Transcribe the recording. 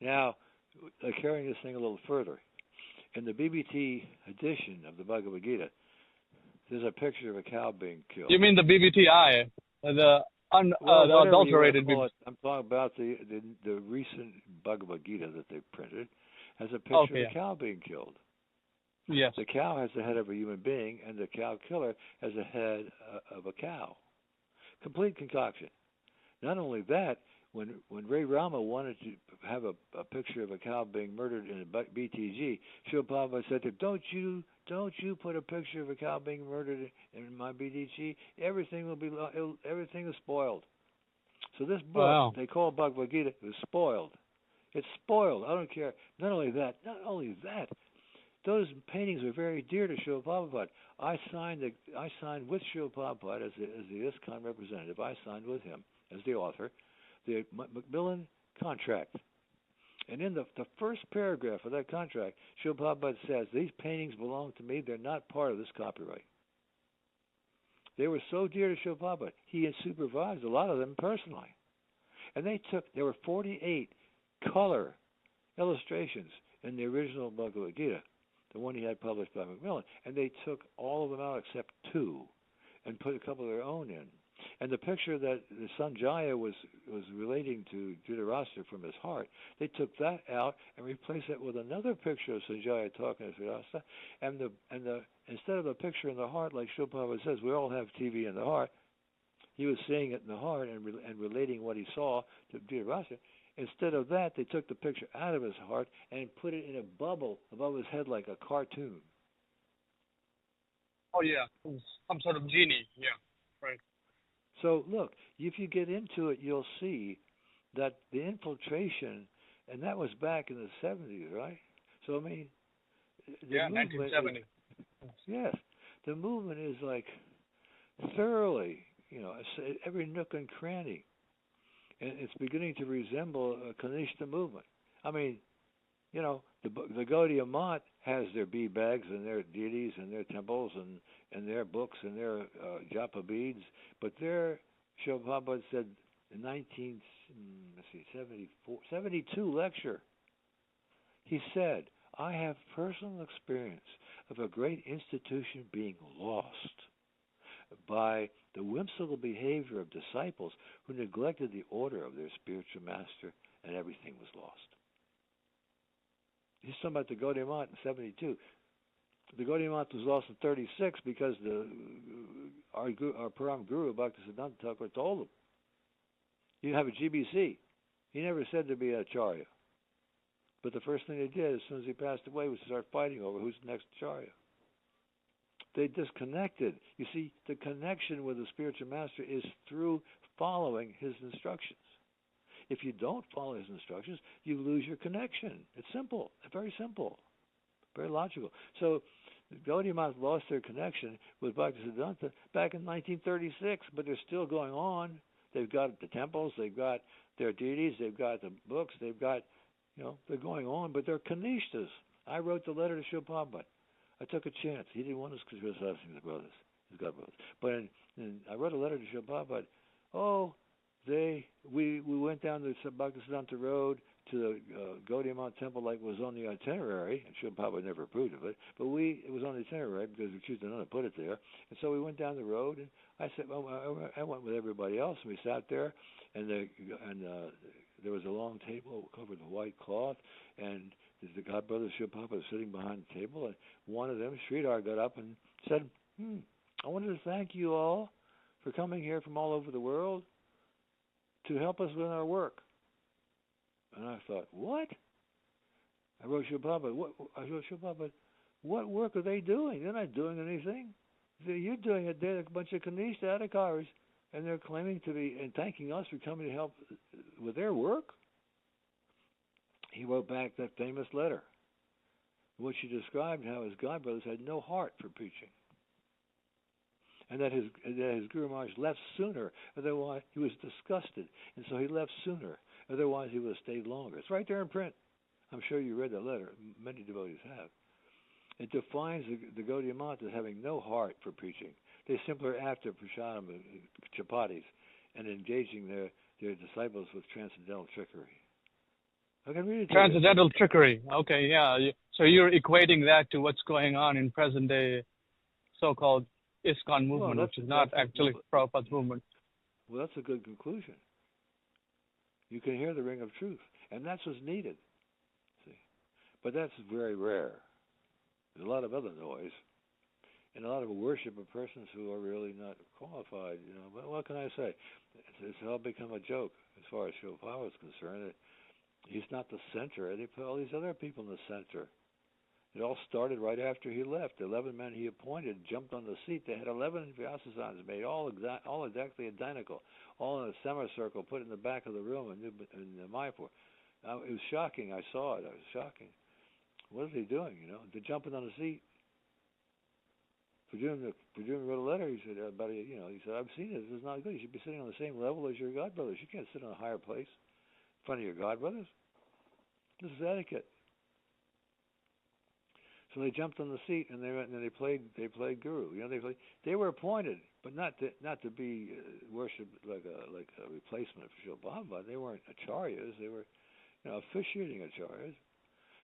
Now, carrying this thing a little further, in the BBT edition of the Bhagavad Gita, there's a picture of a cow being killed. You mean the BBTI, the adulterated BBT? I'm talking about the recent Bhagavad Gita that they printed has a picture of a cow being killed. Yes. The cow has the head of a human being, and the cow killer has the head of a cow. Complete concoction. Not only that, when Ray Rama wanted to have a picture of a cow being murdered in a BTG, Srila Prabhupada said to him, don't you put a picture of a cow being murdered in my BTG? Everything is spoiled. So this book they call Bhagavad Gita is spoiled. It's spoiled. I don't care. Not only that. Those paintings are very dear to Srila Prabhupada. I signed with Srila Prabhupada as the Iskcon representative. I signed with him as the author the Macmillan contract. And in the first paragraph of that contract, Srila Prabhupada says, these paintings belong to me. They're not part of this copyright. They were so dear to Srila Prabhupada. He had supervised a lot of them personally. And there were 48 color illustrations in the original Bhagavad Gita, the one he had published by Macmillan, and they took all of them out except 2 and put a couple of their own in. And the picture that the son Jaya was relating to Dhritarashtra from his heart, they took that out and replaced it with another picture of Sanjaya talking to Dhritarashtra. And instead of a picture in the heart, like Srila Prabhupada says, we all have TV in the heart, he was seeing it in the heart and relating what he saw to Dhritarashtra. Instead of that, they took the picture out of his heart and put it in a bubble above his head like a cartoon. Oh, yeah. Some sort of genie. Yeah, right. So, look, if you get into it, you'll see that the infiltration, and that was back in the 70s, right? So, I mean... 1970. Yes. The movement is like thoroughly, every nook and cranny. And it's beginning to resemble a Kanishta movement. I mean, the Gaudiya Math has their bee bags and their deities and their temples and their books and their japa beads, but their Srila Prabhupada said in 72 lecture, he said, I have personal experience of a great institution being lost by the whimsical behavior of disciples who neglected the order of their spiritual master, and everything was lost. He's talking about the Gaudiya Math in 72. The Gaudiya Math was lost in 36 because our Param Guru, Bhaktisiddhanta Thakur, told him, you have a GBC. He never said to be an Acharya. But the first thing they did as soon as he passed away was to start fighting over who's the next Acharya. They disconnected. You see, the connection with the spiritual master is through following his instructions. If you don't follow his instructions, you lose your connection. It's simple. It's very simple. Very logical. So the Gaudiya Math lost their connection with Bhaktisiddhanta back in 1936, but they're still going on. They've got the temples, they've got their deities, they've got the books, they've got, they're going on, but they're Kanishtas. I wrote the letter to Srila Prabhupada. I took a chance. He didn't want us criticizing his brothers, his god brothers. But I wrote a letter to Srila Prabhupada. Oh, we went down the Bhaktisiddhanta Road to the Gaudiya Math temple like it was on the itinerary, and Srila Prabhupada never approved of it, but it was on the itinerary because we choose to put it there. And so we went down the road, and I said, I went with everybody else, and we sat there, and there was a long table covered with white cloth, and the god brother Srila Prabhupada was sitting behind the table, and one of them, Sridhar, got up and said, I wanted to thank you all for coming here from all over the world to help us with our work. And I thought, what? I wrote Srila Prabhupada, what work are they doing? They're not doing anything. You're doing it. They're a bunch of Kanishta Adhikaris, and they're claiming to be and thanking us for coming to help with their work. He wrote back that famous letter, in which he described how his godbrothers had no heart for preaching, and that his Guru Maharaj left sooner, otherwise he was disgusted, and so he left sooner, otherwise he would have stayed longer. It's right there in print. I'm sure you read that letter. Many devotees have. It defines the Gaudiya Math as having no heart for preaching. They simply are after prasadam, chapatis, and engaging their disciples with transcendental trickery. I can read it to you. Transcendental trickery. Okay, yeah. So you're equating that to what's going on in present day so-called Iskcon movement, Well, which is not actually Prabhupada's movement. well, that's a good conclusion. You can hear the ring of truth, and that's what's needed. See, but that's very rare. There's a lot of other noise, and a lot of worship of persons who are really not qualified. But what can I say? It's all become a joke as far as Gopal is concerned. He's not the center. They put all these other people in the center. It all started right after he left. 11 men he appointed jumped on the seat. They had 11 Vyasasans made, all exactly identical, all in a semicircle, put in the back of the room in Mayapur. It was shocking. I saw it. It was shocking. What is he doing? They're jumping on the seat. Pujun wrote a letter. He said he said, I've seen it. This is not good. You should be sitting on the same level as your godbrothers. You can't sit on a higher place in front of your godbrothers. This is etiquette. So they jumped on the seat and they played guru. They were appointed, but not to be worshipped like a replacement for Shilbhava. They weren't acharyas. They were officiating acharyas.